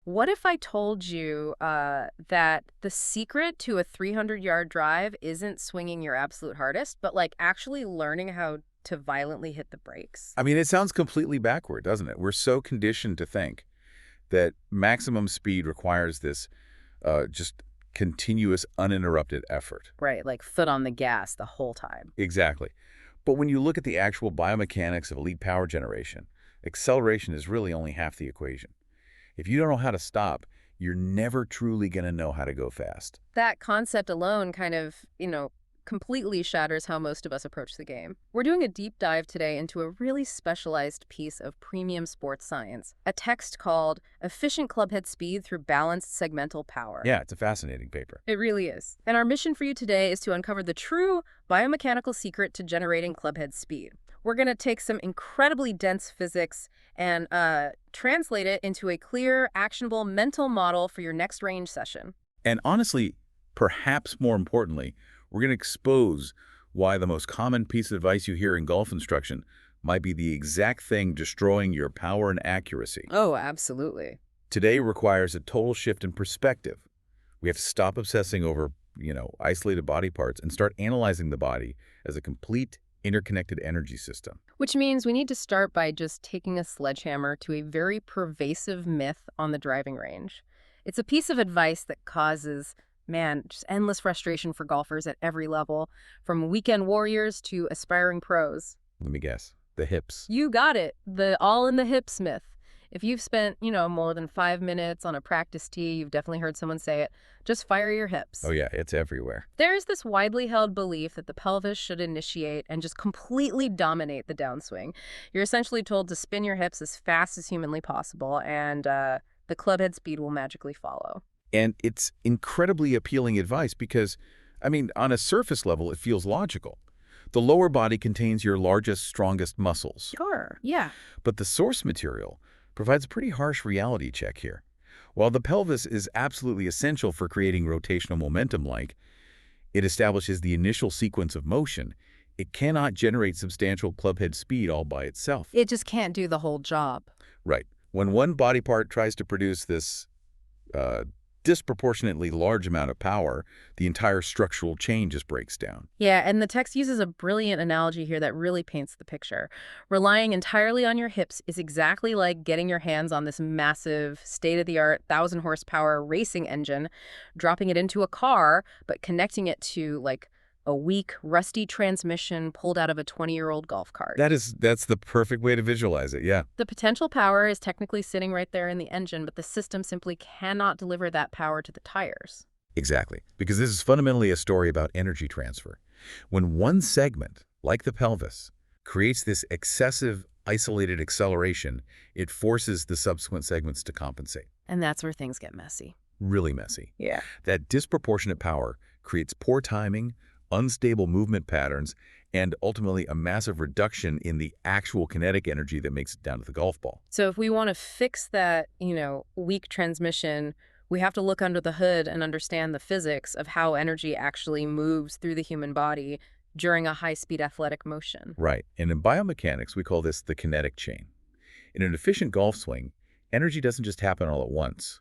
What if I told you that the secret to a 300-yard drive isn't swinging your absolute hardest, but like actually learning how to violently hit the brakes? I mean, it sounds completely backward, doesn't it? We're so conditioned to think that maximum speed requires this just continuous, uninterrupted effort. Right, like foot on the gas the whole time. Exactly. But when you look at the actual biomechanics of elite power generation, acceleration is really only half the equation. If you don't know how to stop, you're never truly going to know how to go fast. That concept alone kind of, completely shatters how most of us approach the game. We're doing a deep dive today into a really specialized piece of premium sports science, a text called Efficient Clubhead Speed Through Balanced Segmental Power. Yeah, it's a fascinating paper. It really is. And our mission for you today is to uncover the true biomechanical secret to generating clubhead speed. We're going to take some incredibly dense physics and translate it into a clear, actionable mental model for your next range session. And honestly, perhaps more importantly, we're going to expose why the most common piece of advice you hear in golf instruction might be the exact thing destroying your power and accuracy. Oh, absolutely. Today requires a total shift in perspective. We have to stop obsessing over, isolated body parts and start analyzing the body as a complete interconnected energy system. Which means we need to start by just taking a sledgehammer to a very pervasive myth on the driving range. It's a piece of advice that causes, just endless frustration for golfers at every level, from weekend warriors to aspiring pros. Let me guess. The hips. You got it. The all in the hips myth. If you've spent, more than 5 minutes on a practice tee, you've definitely heard someone say it, just fire your hips. Oh yeah, it's everywhere. There is this widely held belief that the pelvis should initiate and just completely dominate the downswing. You're essentially told to spin your hips as fast as humanly possible, and the clubhead speed will magically follow. And it's incredibly appealing advice because, on a surface level, it feels logical. The lower body contains your largest, strongest muscles. Sure, yeah. But the source material provides a pretty harsh reality check here. While the pelvis is absolutely essential for creating rotational momentum it establishes the initial sequence of motion, it cannot generate substantial clubhead speed all by itself. It just can't do the whole job. Right. When one body part tries to produce this disproportionately large amount of power, the entire structural chain just breaks down. Yeah, and the text uses a brilliant analogy here that really paints the picture. Relying entirely on your hips is exactly like getting your hands on this massive, state-of-the-art, 1,000-horsepower racing engine, dropping it into a car, but connecting it to, a weak, rusty transmission pulled out of a 20-year-old golf cart. That's the perfect way to visualize it, yeah. The potential power is technically sitting right there in the engine, but the system simply cannot deliver that power to the tires. Exactly, because this is fundamentally a story about energy transfer. When one segment, like the pelvis, creates this excessive, isolated acceleration, it forces the subsequent segments to compensate. And that's where things get messy. Really messy. Yeah. That disproportionate power creates poor timing, unstable movement patterns, and ultimately a massive reduction in the actual kinetic energy that makes it down to the golf ball. So if we want to fix that, weak transmission, we have to look under the hood and understand the physics of how energy actually moves through the human body during a high-speed athletic motion. Right. And in biomechanics, we call this the kinetic chain. In an efficient golf swing, energy doesn't just happen all at once.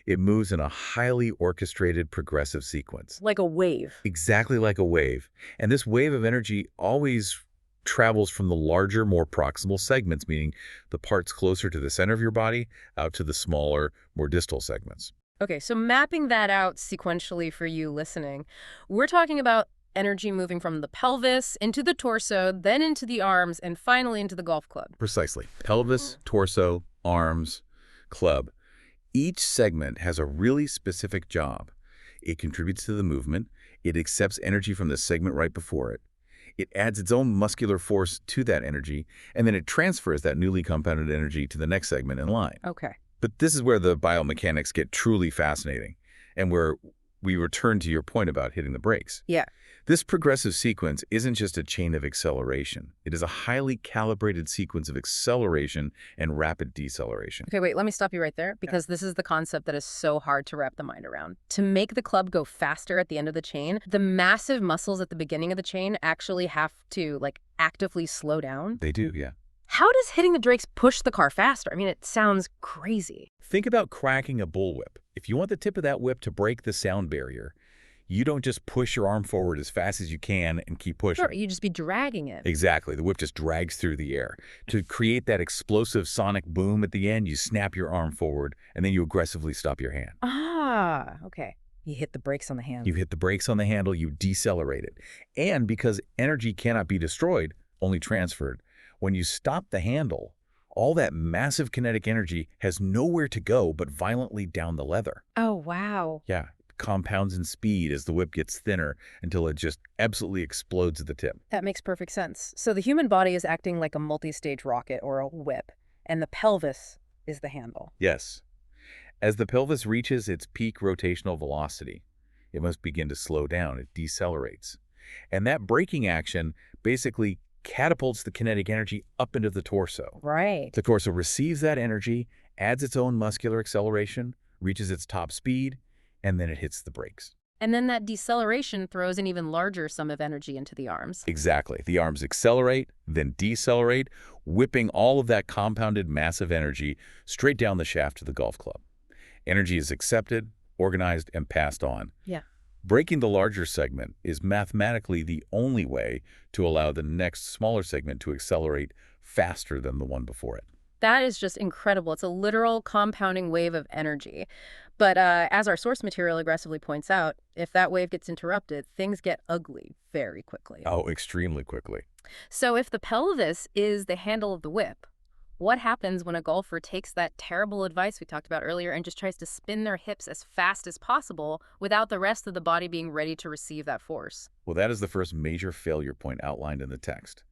It moves in a highly orchestrated progressive sequence. Like a wave. Exactly like a wave. And this wave of energy always travels from the larger, more proximal segments, meaning the parts closer to the center of your body, out to the smaller, more distal segments. Okay, so mapping that out sequentially for you listening, we're talking about energy moving from the pelvis into the torso, then into the arms, and finally into the golf club. Precisely. Pelvis, torso, arms, club. Each segment has a really specific job. It contributes to the movement. It accepts energy from the segment right before it. It adds its own muscular force to that energy, and then it transfers that newly compounded energy to the next segment in line. Okay. But this is where the biomechanics get truly fascinating, and where we return to your point about hitting the brakes. Yeah. This progressive sequence isn't just a chain of acceleration. It is a highly calibrated sequence of acceleration and rapid deceleration. Okay, wait, let me stop you right there, because this is the concept that is so hard to wrap the mind around. To make the club go faster at the end of the chain, the massive muscles at the beginning of the chain actually have to, actively slow down. They do, yeah. How does hitting the brakes push the car faster? I mean, it sounds crazy. Think about cracking a bullwhip. If you want the tip of that whip to break the sound barrier, you don't just push your arm forward as fast as you can and keep Sure, pushing. you'd just be dragging it. Exactly. The whip just drags through the air. To create that explosive sonic boom at the end, you snap your arm forward, and then you aggressively stop your hand. Ah, okay. You hit the brakes on the You handle. hit the brakes on the handle, you decelerate it. And because energy cannot be destroyed, only transferred, when you stop the handle, all that massive kinetic energy has nowhere to go but violently down the leather. Oh, wow. Yeah, compounds in speed as the whip gets thinner until it just absolutely explodes at the tip. That makes perfect sense. So the human body is acting like a multi-stage rocket or a whip, and the pelvis is the handle. Yes. As the pelvis reaches its peak rotational velocity, it must begin to slow down. It decelerates. And that braking action basically catapults the kinetic energy up into the torso. Right. The torso receives that energy, adds its own muscular acceleration, reaches its top speed, and then it hits the brakes. And then that deceleration throws an even larger sum of energy into the arms. Exactly. The arms accelerate, then decelerate, whipping all of that compounded massive energy straight down the shaft of the golf club. Energy is accepted, organized, and passed on. Yeah. Breaking the larger segment is mathematically the only way to allow the next smaller segment to accelerate faster than the one before it. That is just incredible. It's a literal compounding wave of energy. But as our source material aggressively points out, if that wave gets interrupted, things get ugly very quickly. Oh, extremely quickly. So if the pelvis is the handle of the whip, what happens when a golfer takes that terrible advice we talked about earlier and just tries to spin their hips as fast as possible without the rest of the body being ready to receive that force? Well, that is the first major failure point outlined in the text.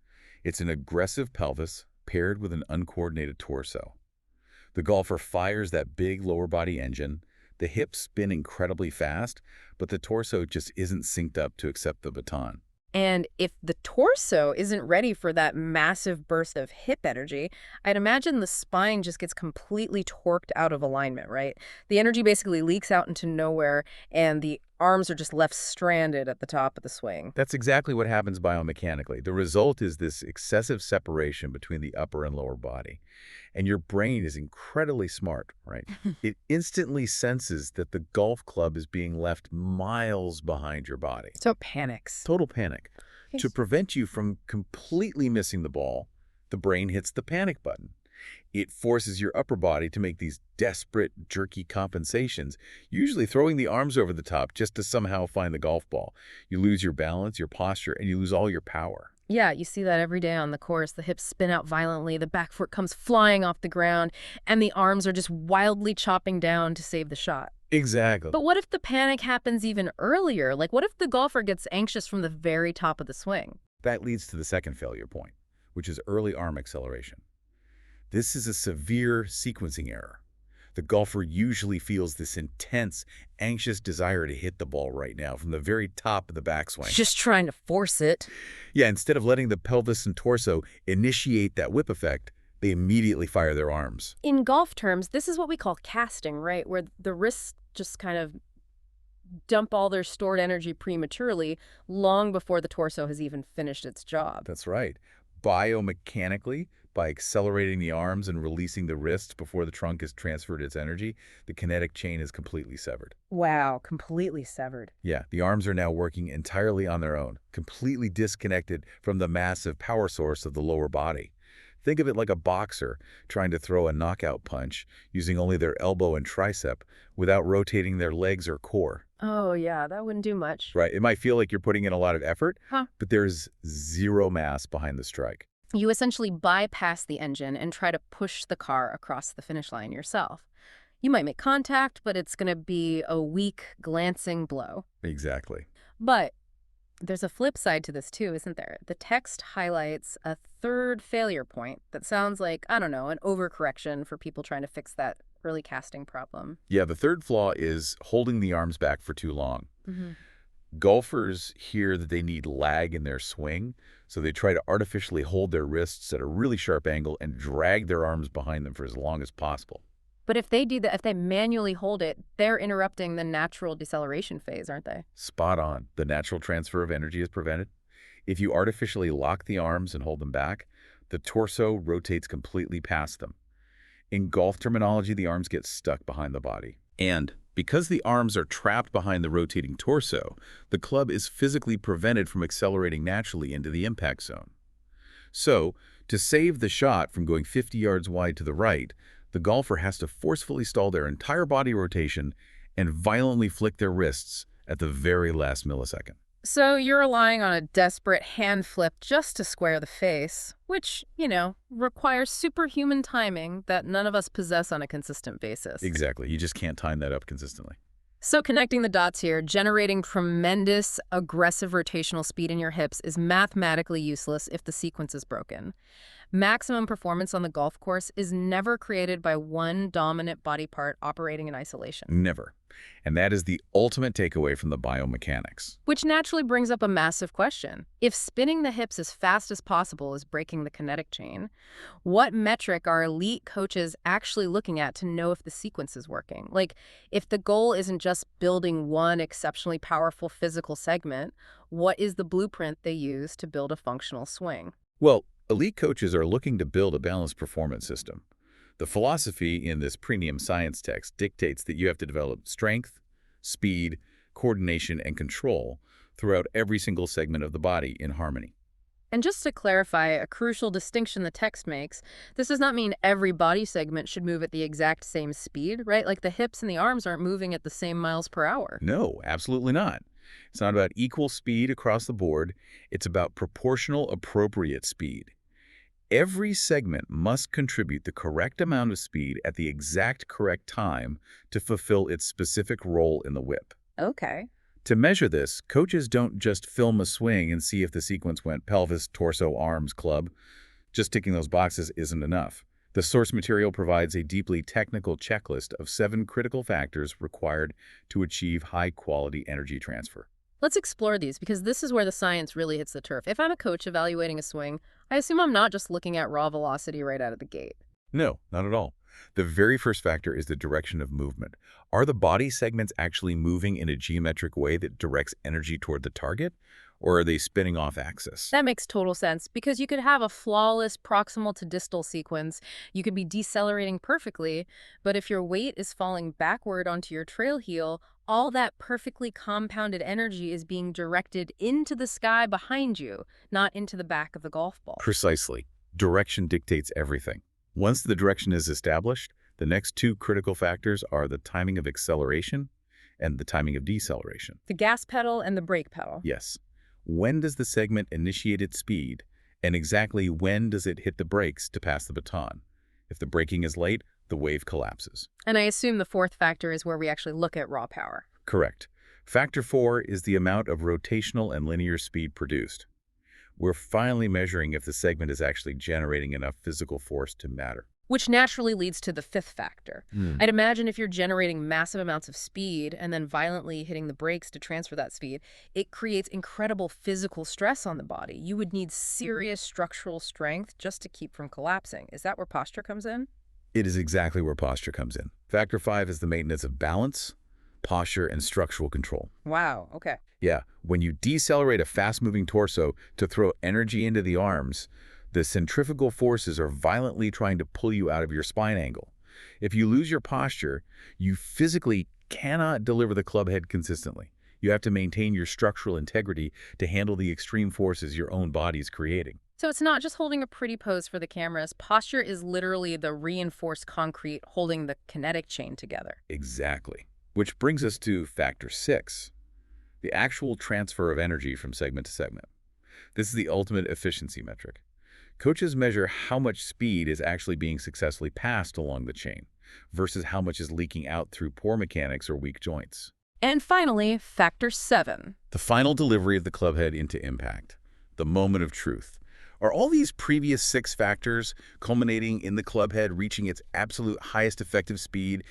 It's an aggressive pelvis paired with an uncoordinated torso. The golfer fires that big lower body engine, the hips spin incredibly fast, but the torso just isn't synced up to accept the baton. And if the torso isn't ready for that massive burst of hip energy, I'd imagine the spine just gets completely torqued out of alignment, right? The energy basically leaks out into nowhere, and the arms are just left stranded at the top of the swing. That's exactly what happens biomechanically. The result is this excessive separation between the upper and lower body. And your brain is incredibly smart, right? It instantly senses that the golf club is being left miles behind your body. So it panics. Total panic. To Yes. prevent you from completely missing the ball, the brain hits the panic button. It forces your upper body to make these desperate, jerky compensations, usually throwing the arms over the top just to somehow find the golf ball. You lose your balance, your posture, and you lose all your power. Yeah, you see that every day on the course. The hips spin out violently, the back foot comes flying off the ground, and the arms are just wildly chopping down to save the shot. Exactly. But what if the panic happens even earlier? Like, what if the golfer gets anxious from the very top of the swing? That leads to the second failure point, which is early arm acceleration. This is a severe sequencing error. The golfer usually feels this intense, anxious desire to hit the ball right now from the very top of the backswing. Just trying to force it. Yeah, instead of letting the pelvis and torso initiate that whip effect, they immediately fire their arms. In golf terms, this is what we call casting, right? Where the wrists just kind of dump all their stored energy prematurely long before the torso has even finished its job. That's right. Biomechanically, by accelerating the arms and releasing the wrists before the trunk has transferred its energy, the kinetic chain is completely severed. Wow, completely severed. Yeah, the arms are now working entirely on their own, completely disconnected from the massive power source of the lower body. Think of it like a boxer trying to throw a knockout punch using only their elbow and tricep without rotating their legs or core. Oh, yeah, that wouldn't do much. Right? It might feel like you're putting in a lot of effort, Huh. but there's zero mass behind the strike. You essentially bypass the engine and try to push the car across the finish line yourself. You might make contact, but it's going to be a weak, glancing blow. Exactly. But there's a flip side to this too, isn't there? The text highlights a third failure point that sounds like, I don't know, an overcorrection for people trying to fix that early casting problem. Yeah, the third flaw is holding the arms back for too long. Mm-hmm. Golfers hear that they need lag in their swing, so they try to artificially hold their wrists at a really sharp angle and drag their arms behind them for as long as possible. But if they do that, if they manually hold it, they're interrupting the natural deceleration phase, aren't they? Spot on. The natural transfer of energy is prevented. If you artificially lock the arms and hold them back, The torso rotates completely past them. In golf terminology, the arms get stuck behind the body. And because the arms are trapped behind the rotating torso, the club is physically prevented from accelerating naturally into the impact zone. So, to save the shot from going 50 yards wide to the right, the golfer has to forcefully stall their entire body rotation and violently flick their wrists at the very last millisecond. So you're relying on a desperate hand flip just to square the face, which, requires superhuman timing that none of us possess on a consistent basis. Exactly. You just can't time that up consistently. So connecting the dots here, generating tremendous aggressive rotational speed in your hips is mathematically useless if the sequence is broken. Maximum performance on the golf course is never created by one dominant body part operating in isolation. Never. And that is the ultimate takeaway from the biomechanics. Which naturally brings up a massive question. If spinning the hips as fast as possible is breaking the kinetic chain, what metric are elite coaches actually looking at to know if the sequence is working? Like, if the goal isn't just building one exceptionally powerful physical segment, what is the blueprint they use to build a functional swing? Well, elite coaches are looking to build a balanced performance system. The philosophy in this premium science text dictates that you have to develop strength, speed, coordination, and control throughout every single segment of the body in harmony. And just to clarify, a crucial distinction the text makes, this does not mean every body segment should move at the exact same speed, right? Like the hips and the arms aren't moving at the same miles per hour. No, absolutely not. It's not about equal speed across the board. It's about proportional, appropriate speed. Every segment must contribute the correct amount of speed at the exact correct time to fulfill its specific role in the whip. Okay. To measure this, coaches don't just film a swing and see if the sequence went pelvis, torso, arms, club. Just ticking those boxes isn't enough. The source material provides a deeply technical checklist of 7 critical factors required to achieve high-quality energy transfer. Let's explore these because this is where the science really hits the turf. If I'm a coach evaluating a swing, I assume I'm not just looking at raw velocity right out of the gate. No, not at all. The very first factor is the direction of movement. Are the body segments actually moving in a geometric way that directs energy toward the target, or are they spinning off axis? That makes total sense because you could have a flawless proximal to distal sequence. You could be decelerating perfectly, but if your weight is falling backward onto your trail heel, all that perfectly compounded energy is being directed into the sky behind you, not into the back of the golf ball. Precisely. Direction dictates everything. Once the direction is established, the next 2 critical factors are the timing of acceleration and the timing of deceleration. The gas pedal and the brake pedal. Yes. When does the segment initiate its speed, and exactly when does it hit the brakes to pass the baton? If the braking is late, the wave collapses. And I assume the fourth factor is where we actually look at raw power. Correct. Factor 4 is the amount of rotational and linear speed produced. We're finally measuring if the segment is actually generating enough physical force to matter. Which naturally leads to the fifth factor. I'd imagine if you're generating massive amounts of speed and then violently hitting the brakes to transfer that speed, it creates incredible physical stress on the body. You would need serious structural strength just to keep from collapsing. Is that where posture comes in? It is exactly where posture comes in. Factor 5 is the maintenance of balance, posture, and structural control. Wow, okay. Yeah, when you decelerate a fast-moving torso to throw energy into the arms, the centrifugal forces are violently trying to pull you out of your spine angle. If you lose your posture, you physically cannot deliver the club head consistently. You have to maintain your structural integrity to handle the extreme forces your own body is creating. So it's not just holding a pretty pose for the cameras. Posture is literally the reinforced concrete holding the kinetic chain together. Exactly. Which brings us to factor 6, the actual transfer of energy from segment to segment. This is the ultimate efficiency metric. Coaches measure how much speed is actually being successfully passed along the chain versus how much is leaking out through poor mechanics or weak joints. And finally, factor 7. The final delivery of the club head into impact, the moment of truth. Are all these previous 6 factors culminating in the club head reaching its absolute highest effective speed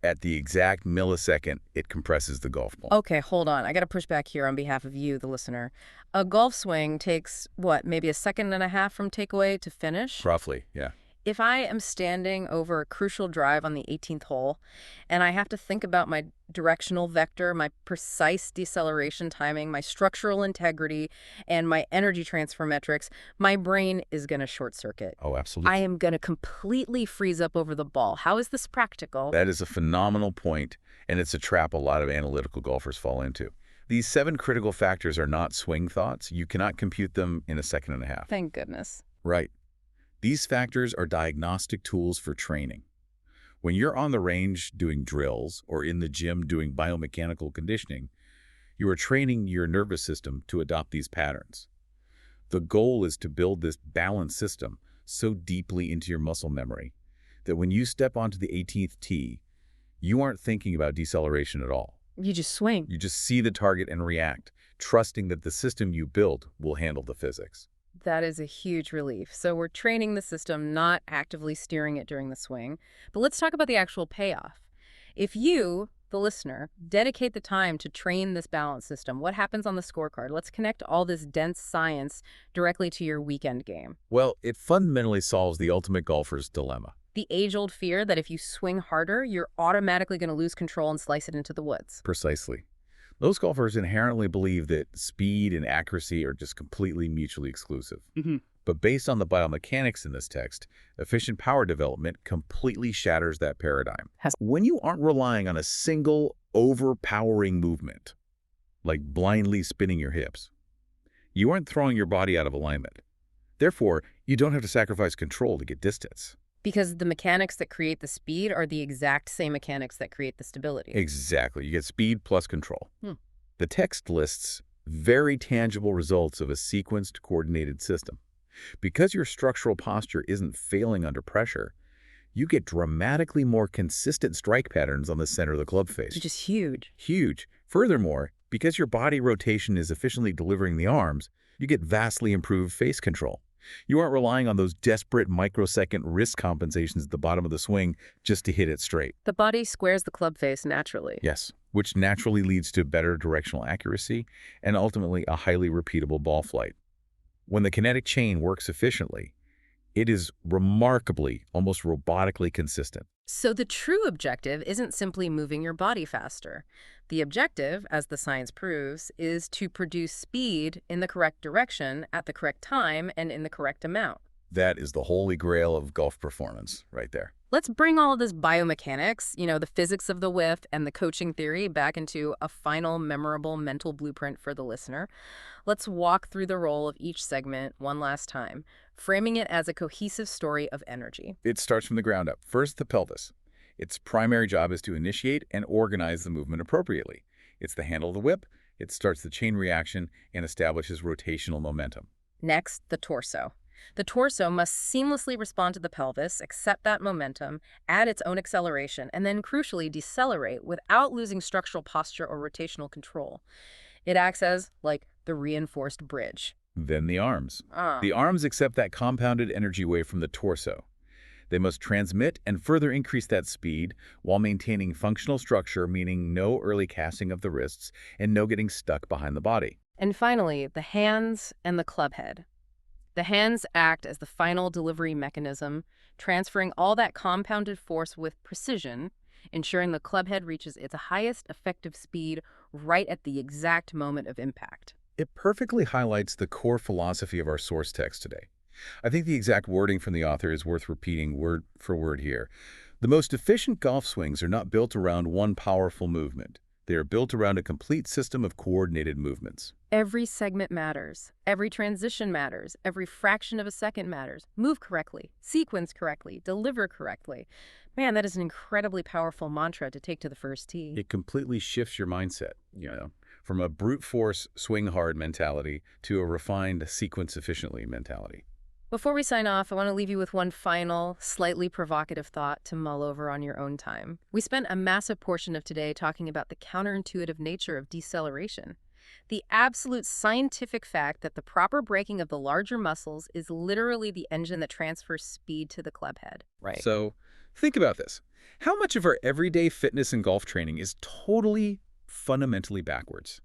at the exact millisecond it compresses the golf ball? Okay, hold on. I got to push back here on behalf of you, the listener. A golf swing takes, what, maybe a second and a half from takeaway to finish? Roughly, yeah. If I am standing over a crucial drive on the 18th hole and I have to think about my directional vector, my precise deceleration timing, my structural integrity, and my energy transfer metrics, my brain is going to short circuit. Oh, I absolutely. am going to completely freeze up over the ball. How is this practical? That is a phenomenal point, and it's a trap a lot of analytical golfers fall into. These 7 critical factors are not swing thoughts. You cannot compute them in a second and a half. Thank goodness. Right. These factors are diagnostic tools for training. When you're on the range doing drills or in the gym doing biomechanical conditioning, you are training your nervous system to adopt these patterns. The goal is to build this balanced system so deeply into your muscle memory that when you step onto the 18th tee, you aren't thinking about deceleration at all. You just swing. You just see the target and react, trusting that the system you build will handle the physics. That is a huge relief. So we're training the system, not actively steering it during the swing. But let's talk about the actual payoff. If you, the listener, dedicate the time to train this balance system, what happens on the scorecard? Let's connect all this dense science directly to your weekend game. Well, it fundamentally solves the ultimate golfer's dilemma. The age-old fear that if you swing harder, you're automatically going to lose control and slice it into the woods. Precisely. Those golfers inherently believe that speed and accuracy are just completely mutually exclusive. But based on the biomechanics in this text, efficient power development completely shatters that paradigm. When you aren't relying on a single overpowering movement, like blindly spinning your hips, you aren't throwing your body out of alignment. Therefore, you don't have to sacrifice control to get distance. Because the mechanics that create the speed are the exact same mechanics that create the stability. Exactly. You get speed plus control. Hmm. The text lists very tangible results of a sequenced, coordinated system. Because your structural posture isn't failing under pressure, you get dramatically more consistent strike patterns on the center of the club face. Which is huge. Huge. Furthermore, because your body rotation is efficiently delivering the arms, you get vastly improved face control. You aren't relying on those desperate microsecond wrist compensations at the bottom of the swing just to hit it straight. The body squares the club face naturally. Yes, which naturally leads to better directional accuracy and ultimately a highly repeatable ball flight. When the kinetic chain works efficiently, it is remarkably, almost robotically consistent. So the true objective isn't simply moving your body faster. The objective, as the science proves, is to produce speed in the correct direction at the correct time and in the correct amount. That is the holy grail of golf performance right there. Let's bring all of this biomechanics, the physics of the whiff and the coaching theory back into a final memorable mental blueprint for the listener. Let's walk through the role of each segment one last time, framing it as a cohesive story of energy. It starts from the ground up. First, the pelvis. Its primary job is to initiate and organize the movement appropriately. It's the handle of the whip. It starts the chain reaction and establishes rotational momentum. Next, the torso. The torso must seamlessly respond to the pelvis, accept that momentum, add its own acceleration, and then crucially decelerate without losing structural posture or rotational control. It acts as, like, the reinforced bridge. Then the arms. The arms accept that compounded energy wave from the torso. They must transmit and further increase that speed while maintaining functional structure, meaning no early casting of the wrists and no getting stuck behind the body. And finally, the hands and the clubhead. The hands act as the final delivery mechanism, transferring all that compounded force with precision, ensuring the clubhead reaches its highest effective speed right at the exact moment of impact. It perfectly highlights the core philosophy of our source text today. I think the exact wording from the author is worth repeating word for word here. The most efficient golf swings are not built around one powerful movement. They are built around a complete system of coordinated movements. Every segment matters. Every transition matters. Every fraction of a second matters. Move correctly, sequence correctly, deliver correctly. Man, that is an incredibly powerful mantra to take to the first tee. It completely shifts your mindset, from a brute force swing hard mentality to a refined sequence efficiently mentality. Before we sign off, I want to leave you with one final, slightly provocative thought to mull over on your own time. We spent a massive portion of today talking about the counterintuitive nature of deceleration. The absolute scientific fact that the proper braking of the larger muscles is literally the engine that transfers speed to the clubhead. Right. So think about this. How much of our everyday fitness and golf training is totally fundamentally backwards?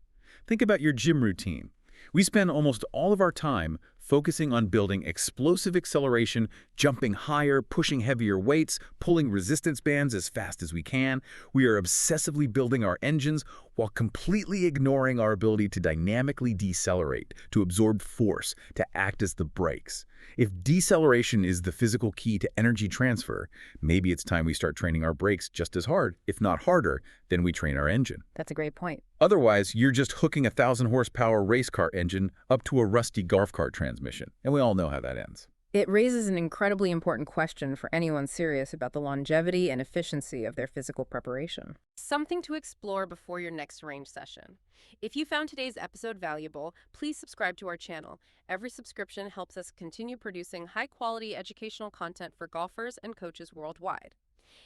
Think about your gym routine. We spend almost all of our time focusing on building explosive acceleration, jumping higher, pushing heavier weights, pulling resistance bands as fast as we can. We are obsessively building our engines while completely ignoring our ability to dynamically decelerate, to absorb force, to act as the brakes. If deceleration is the physical key to energy transfer, maybe it's time we start training our brakes just as hard, if not harder, than we train our engine. That's a great point. Otherwise, you're just hooking a 1,000-horsepower race car engine up to a rusty golf cart transmission, and we all know how that ends. It raises an incredibly important question for anyone serious about the longevity and efficiency of their physical preparation. Something to explore before your next range session. If you found today's episode valuable, please subscribe to our channel. Every subscription helps us continue producing high-quality educational content for golfers and coaches worldwide.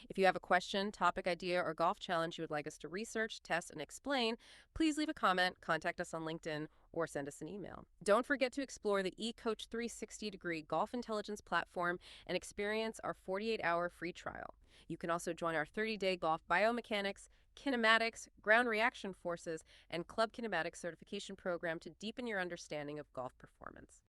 If you have a question, topic idea, or golf challenge you would like us to research, test, and explain, please leave a comment, contact us on LinkedIn, or send us an email. Don't forget to explore the eCoach 360-degree golf intelligence platform and experience our 48-hour free trial. You can also join our 30-day golf biomechanics, kinematics, ground reaction forces, and Club Kinematic certification program to deepen your understanding of golf performance.